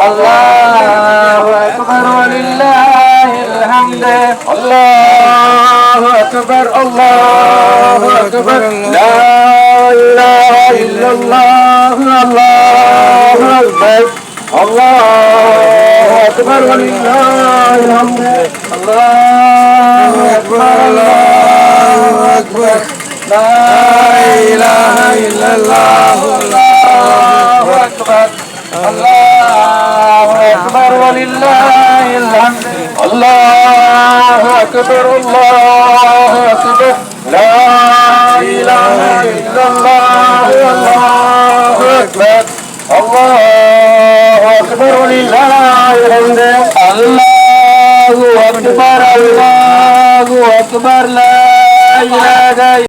الله أكبر ولله الحمد الله أكبر الله أكبر لا إله إلا الله الله أكبر الله أكبر ولله الحمد الله أكبر الله أكبر لا إله إلا الله الله أكبر الله أكبر ولله الحمد الله أكبر الله أكبر لا إله إلا الله الله أكبر الله أكبر ولله الحمد الله أكبر الله أكبر لا إله إلا